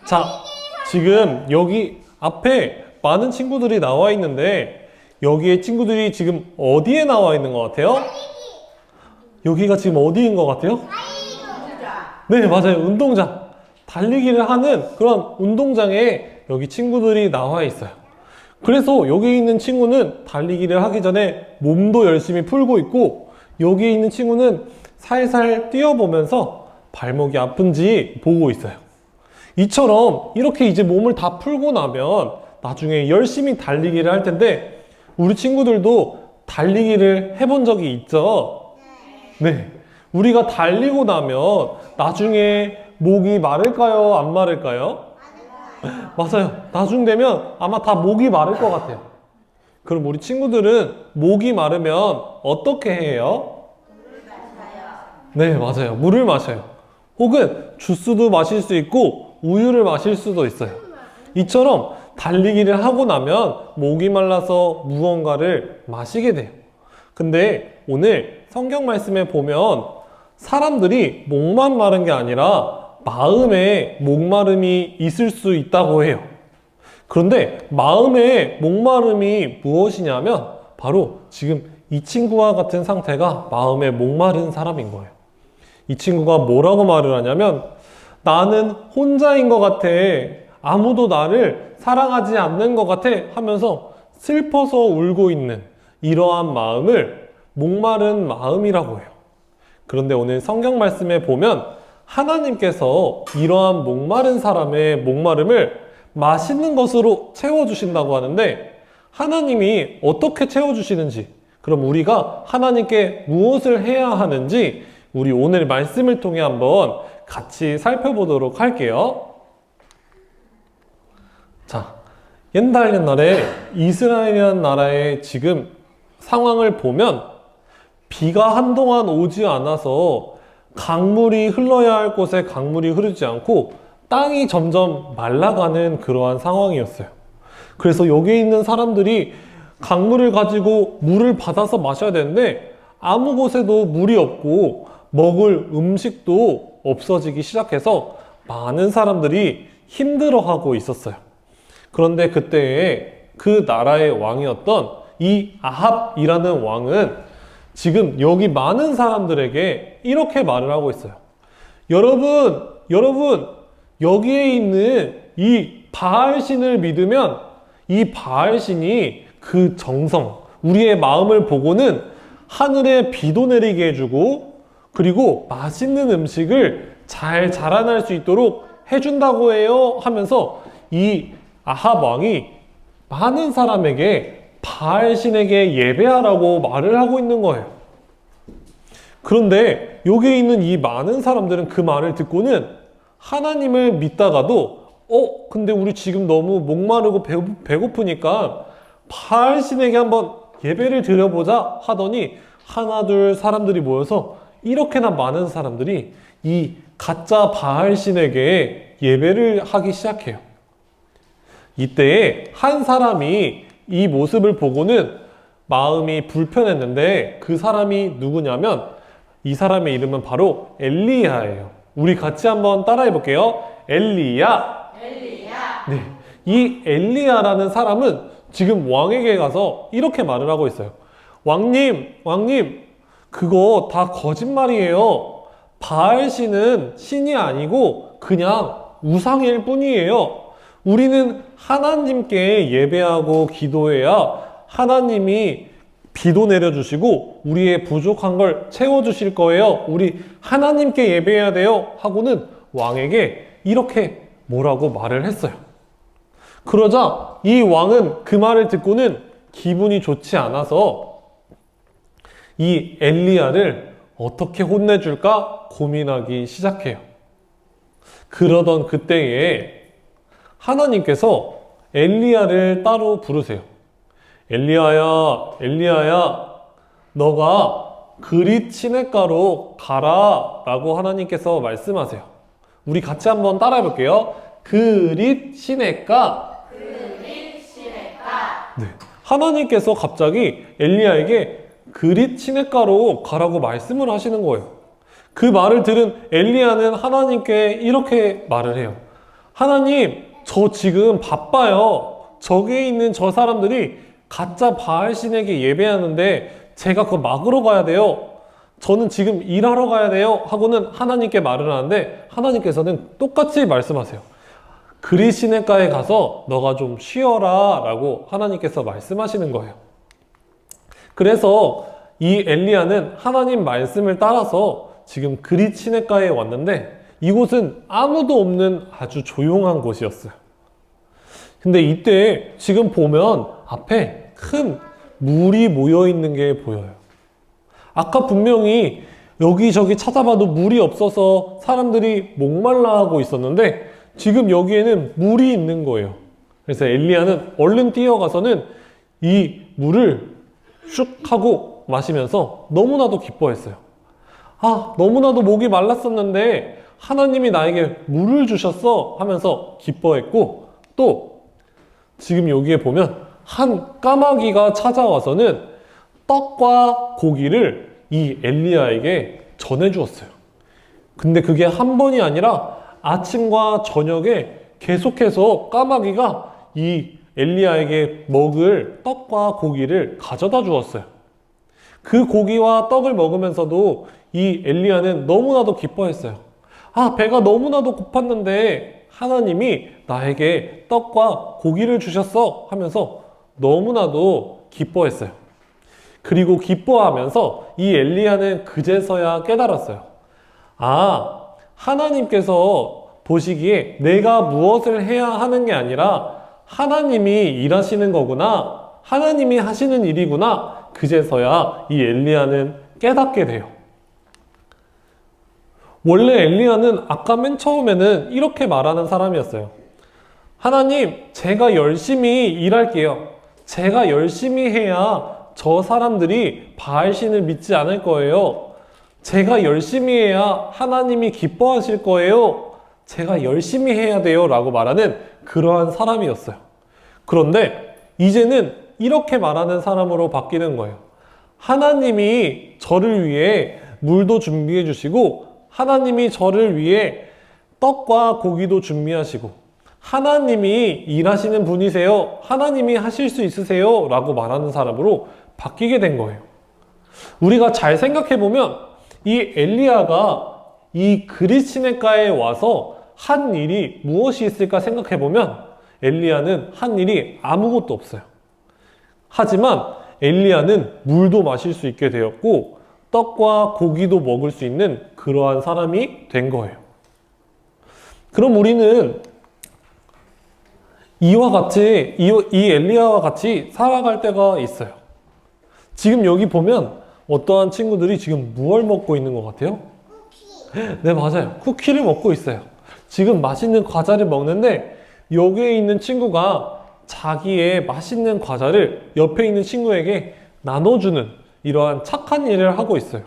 자, 지금 여기 앞에 많은 친구들이 나와 있는데 여기에 친구들이 지금 어디에 나와 있는 것 같아요? 여기가 지금 어디인 것 같아요? 네, 맞아요. 운동장. 달리기를 하는 그런 운동장에 여기 친구들이 나와 있어요. 그래서 여기 있는 친구는 달리기를 하기 전에 몸도 열심히 풀고 있고, 여기 있는 친구는 살살 뛰어보면서 발목이 아픈지 보고 있어요. 이처럼 이렇게 이제 몸을 다 풀고 나면 나중에 열심히 달리기를 할 텐데, 우리 친구들도 달리기를 해본 적이 있죠? 네. 우리가 달리고 나면 나중에 목이 마를까요? 안 마를까요? 맞아요. 나중 되면 아마 다 목이 마를 것 같아요. 그럼 우리 친구들은 목이 마르면 어떻게 해요? 네, 맞아요. 물을 마셔요. 혹은 주스도 마실 수 있고 우유를 마실 수도 있어요. 이처럼 달리기를 하고 나면 목이 말라서 무언가를 마시게 돼요. 근데 오늘 성경 말씀에 보면 사람들이 목만 마른 게 아니라 마음에 목마름이 있을 수 있다고 해요. 그런데 마음의 목마름이 무엇이냐면 바로 지금 이 친구와 같은 상태가 마음에 목마른 사람인 거예요. 이 친구가 뭐라고 말을 하냐면, 나는 혼자인 것 같아. 아무도 나를 사랑하지 않는 것 같아 하면서 슬퍼서 울고 있는 이러한 마음을 목마른 마음이라고 해요. 그런데 오늘 성경 말씀에 보면 하나님께서 이러한 목마른 사람의 목마름을 맛있는 것으로 채워주신다고 하는데, 하나님이 어떻게 채워주시는지, 그럼 우리가 하나님께 무엇을 해야 하는지 우리 오늘 말씀을 통해 한번 같이 살펴보도록 할게요. 자, 옛날에 이스라엘이라는 나라의 지금 상황을 보면 비가 한동안 오지 않아서 강물이 흘러야 할 곳에 강물이 흐르지 않고 땅이 점점 말라가는 그러한 상황이었어요. 그래서 여기 있는 사람들이 강물을 가지고 물을 받아서 마셔야 되는데 아무 곳에도 물이 없고 먹을 음식도 없어지기 시작해서 많은 사람들이 힘들어하고 있었어요. 그런데 그때에 그 나라의 왕이었던 이 아합이라는 왕은 지금 여기 많은 사람들에게 이렇게 말을 하고 있어요. 여러분, 여기에 있는 이 바알신을 믿으면 이 바알신이 그 정성, 우리의 마음을 보고는 하늘에 비도 내리게 해주고, 그리고 맛있는 음식을 잘 자라날 수 있도록 해준다고 해요 하면서 이 아합 왕이 많은 사람에게 바알신에게 예배하라고 말을 하고 있는 거예요. 그런데 여기에 있는 이 많은 사람들은 그 말을 듣고는 하나님을 믿다가도 근데 우리 지금 너무 목마르고 배고프니까 바알신에게 한번 예배를 드려보자 하더니 하나 둘 사람들이 모여서 이렇게나 많은 사람들이 이 가짜 바알신에게 예배를 하기 시작해요. 이때에 한 사람이 이 모습을 보고는 마음이 불편했는데, 그 사람이 누구냐면 이 사람의 이름은 바로 엘리야예요. 우리 같이 한번 따라해 볼게요. 엘리야. 네, 이 엘리야라는 사람은 지금 왕에게 가서 이렇게 말을 하고 있어요. 왕님, 그거 다 거짓말이에요. 바알신은 신이 아니고 그냥 우상일 뿐이에요. 우리는 하나님께 예배하고 기도해야 하나님이 비도 내려주시고 우리의 부족한 걸 채워주실 거예요. 우리 하나님께 예배해야 돼요 하고는 왕에게 이렇게 뭐라고 말을 했어요. 그러자 이 왕은 그 말을 듣고는 기분이 좋지 않아서 이 엘리야를 어떻게 혼내줄까 고민하기 시작해요. 그러던 그때에 하나님께서 엘리야를 따로 부르세요. 엘리야야, 너가 그릿 시냇가로 가라 라고 하나님께서 말씀하세요. 우리 같이 한번 따라해 볼게요. 그릿 시냇가. 네. 하나님께서 갑자기 엘리야에게 그릿 시냇가로 가라고 말씀을 하시는 거예요. 그 말을 들은 엘리야는 하나님께 이렇게 말을 해요. 하나님, 저 지금 바빠요. 저기에 있는 저 사람들이 가짜 바알신에게 예배하는데 제가 그거 막으러 가야 돼요. 저는 지금 일하러 가야 돼요. 하고는 하나님께 말을 하는데 하나님께서는 똑같이 말씀하세요. 그릿 시냇가에 가서 너가 좀 쉬어라 라고 하나님께서 말씀하시는 거예요. 그래서 이 엘리야는 하나님 말씀을 따라서 지금 그릿 시냇가에 왔는데 이곳은 아무도 없는 아주 조용한 곳이었어요. 근데 이때 지금 보면 앞에 큰 물이 모여 있는 게 보여요. 아까 분명히 여기저기 찾아봐도 물이 없어서 사람들이 목말라 하고 있었는데 지금 여기에는 물이 있는 거예요. 그래서 엘리야는 얼른 뛰어가서는 이 물을 슉 하고 마시면서 너무나도 기뻐했어요. 아, 너무나도 목이 말랐었는데 하나님이 나에게 물을 주셨어 하면서 기뻐했고, 또 지금 여기에 보면 한 까마귀가 찾아와서는 떡과 고기를 이 엘리야에게 전해주었어요. 근데 그게 한 번이 아니라 아침과 저녁에 계속해서 까마귀가 이 엘리야에게 먹을 떡과 고기를 가져다 주었어요. 그 고기와 떡을 먹으면서도 이 엘리야는 너무나도 기뻐했어요. 아, 배가 너무나도 고팠는데 하나님이 나에게 떡과 고기를 주셨어 하면서 너무나도 기뻐했어요. 그리고 기뻐하면서 이 엘리야는 그제서야 깨달았어요. 아, 하나님께서 보시기에 내가 무엇을 해야 하는 게 아니라 하나님이 일하시는 거구나, 하나님이 하시는 일이구나, 그제서야 이 엘리야는 깨닫게 돼요. 원래 엘리야는 아까 맨 처음에는 이렇게 말하는 사람이었어요. 하나님, 제가 열심히 일할게요. 제가 열심히 해야 저 사람들이 바알신을 믿지 않을 거예요. 제가 열심히 해야 하나님이 기뻐하실 거예요. 제가 열심히 해야 돼요 라고 말하는 그러한 사람이었어요. 그런데 이제는 이렇게 말하는 사람으로 바뀌는 거예요. 하나님이 저를 위해 물도 준비해 주시고 하나님이 저를 위해 떡과 고기도 준비하시고 하나님이 일하시는 분이세요. 하나님이 하실 수 있으세요 라고 말하는 사람으로 바뀌게 된 거예요. 우리가 잘 생각해 보면 이 엘리야가 이 그릿 시냇가에 와서 한 일이 무엇이 있을까 생각해 보면 엘리야는 한 일이 아무것도 없어요. 하지만 엘리야는 물도 마실 수 있게 되었고 떡과 고기도 먹을 수 있는 그러한 사람이 된 거예요. 그럼 우리는 이와 같이 이 엘리야와 같이 살아갈 때가 있어요. 지금 여기 보면 어떠한 친구들이 지금 무얼 먹고 있는 것 같아요? 쿠키. 네, 맞아요. 쿠키를 먹고 있어요. 지금 맛있는 과자를 먹는데 여기에 있는 친구가 자기의 맛있는 과자를 옆에 있는 친구에게 나눠주는 이러한 착한 일을 하고 있어요.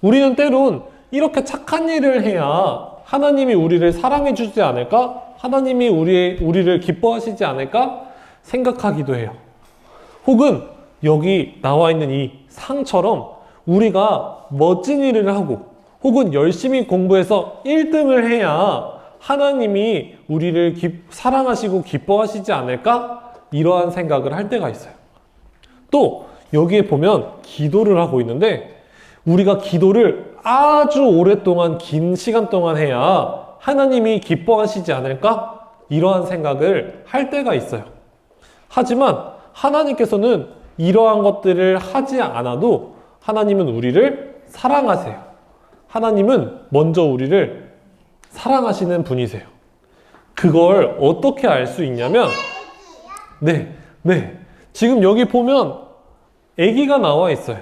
우리는 때론 이렇게 착한 일을 해야 하나님이 우리를 사랑해 주지 않을까? 하나님이 우리를 기뻐하시지 않을까? 생각하기도 해요. 혹은 여기 나와 있는 이 상처럼 우리가 멋진 일을 하고 혹은 열심히 공부해서 1등을 해야 하나님이 우리를 사랑하시고 기뻐하시지 않을까? 이러한 생각을 할 때가 있어요. 또 여기에 보면 기도를 하고 있는데 우리가 기도를 아주 오랫동안 긴 시간 동안 해야 하나님이 기뻐하시지 않을까? 이러한 생각을 할 때가 있어요. 하지만 하나님께서는 이러한 것들을 하지 않아도 하나님은 우리를 사랑하세요. 하나님은 먼저 우리를 사랑하시는 분이세요. 그걸 어떻게 알 수 있냐면 네. 지금 여기 보면 아기가 나와 있어요.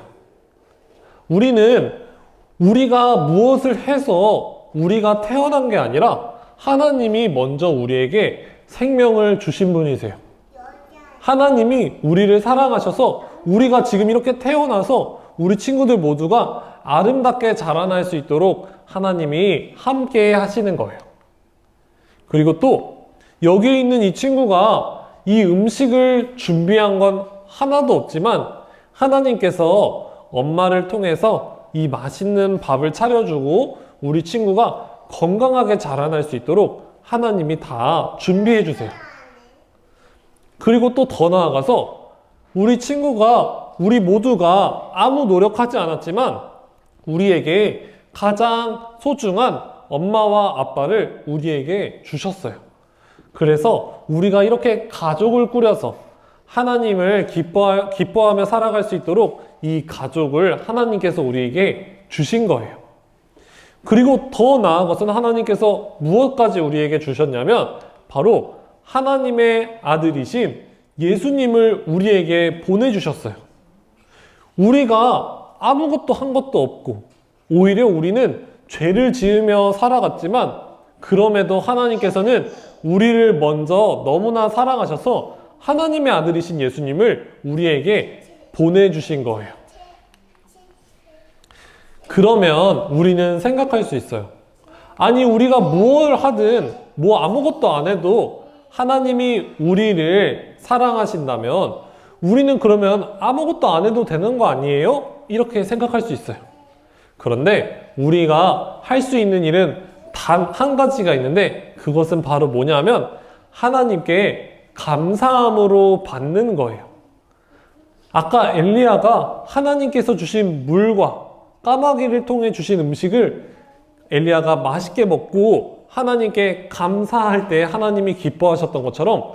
우리는 우리가 무엇을 해서 우리가 태어난 게 아니라 하나님이 먼저 우리에게 생명을 주신 분이세요. 하나님이 우리를 사랑하셔서 우리가 지금 이렇게 태어나서 우리 친구들 모두가 아름답게 자라날 수 있도록 하나님이 함께 하시는 거예요. 그리고 또 여기 있는 이 친구가 이 음식을 준비한 건 하나도 없지만 하나님께서 엄마를 통해서 이 맛있는 밥을 차려주고 우리 친구가 건강하게 자라날 수 있도록 하나님이 다 준비해 주세요. 그리고 또 더 나아가서 우리 모두가 아무 노력하지 않았지만 우리에게 가장 소중한 엄마와 아빠를 우리에게 주셨어요. 그래서 우리가 이렇게 가족을 꾸려서 하나님을 기뻐하며 살아갈 수 있도록 이 가족을 하나님께서 우리에게 주신 거예요. 그리고 더 나은 것은 하나님께서 무엇까지 우리에게 주셨냐면 바로 하나님의 아들이신 예수님을 우리에게 보내주셨어요. 우리가 아무것도 한 것도 없고 오히려 우리는 죄를 지으며 살아갔지만 그럼에도 하나님께서는 우리를 먼저 너무나 사랑하셔서 하나님의 아들이신 예수님을 우리에게 보내주신 거예요. 그러면 우리는 생각할 수 있어요. 아니, 우리가 무엇을 하든 아무것도 안 해도 하나님이 우리를 사랑하신다면 우리는 그러면 아무것도 안 해도 되는 거 아니에요? 이렇게 생각할 수 있어요. 그런데 우리가 할 수 있는 일은 단 한 가지가 있는데 그것은 바로 뭐냐면 하나님께 감사함으로 받는 거예요. 아까 엘리야가 하나님께서 주신 물과 까마귀를 통해 주신 음식을 엘리야가 맛있게 먹고 하나님께 감사할 때 하나님이 기뻐하셨던 것처럼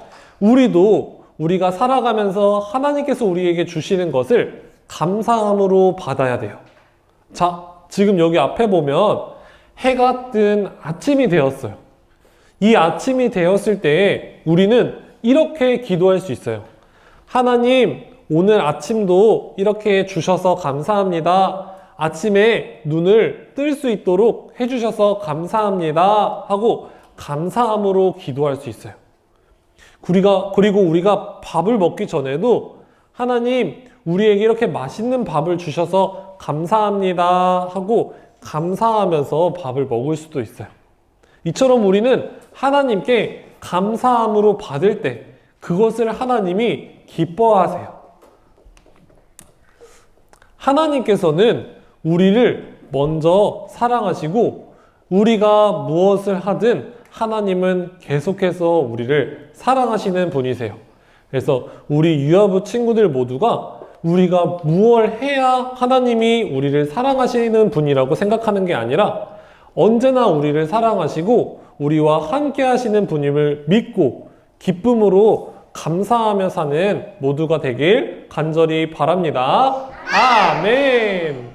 우리가 살아가면서 하나님께서 우리에게 주시는 것을 감사함으로 받아야 돼요. 자, 지금 여기 앞에 보면 해가 뜬 아침이 되었어요. 이 아침이 되었을 때 우리는 이렇게 기도할 수 있어요. 하나님, 오늘 아침도 이렇게 주셔서 감사합니다. 아침에 눈을 뜰 수 있도록 해주셔서 감사합니다 하고 감사함으로 기도할 수 있어요. 그리고 우리가 밥을 먹기 전에도 하나님, 우리에게 이렇게 맛있는 밥을 주셔서 감사합니다 하고 감사하면서 밥을 먹을 수도 있어요. 이처럼 우리는 하나님께 감사함으로 받을 때 그것을 하나님이 기뻐하세요. 하나님께서는 우리를 먼저 사랑하시고 우리가 무엇을 하든 하나님은 계속해서 우리를 사랑하시는 분이세요. 그래서 우리 유아부 친구들 모두가 우리가 무엇을 해야 하나님이 우리를 사랑하시는 분이라고 생각하는 게 아니라 언제나 우리를 사랑하시고 우리와 함께 하시는 분임을 믿고 기쁨으로 감사하며 사는 모두가 되길 간절히 바랍니다. 아멘.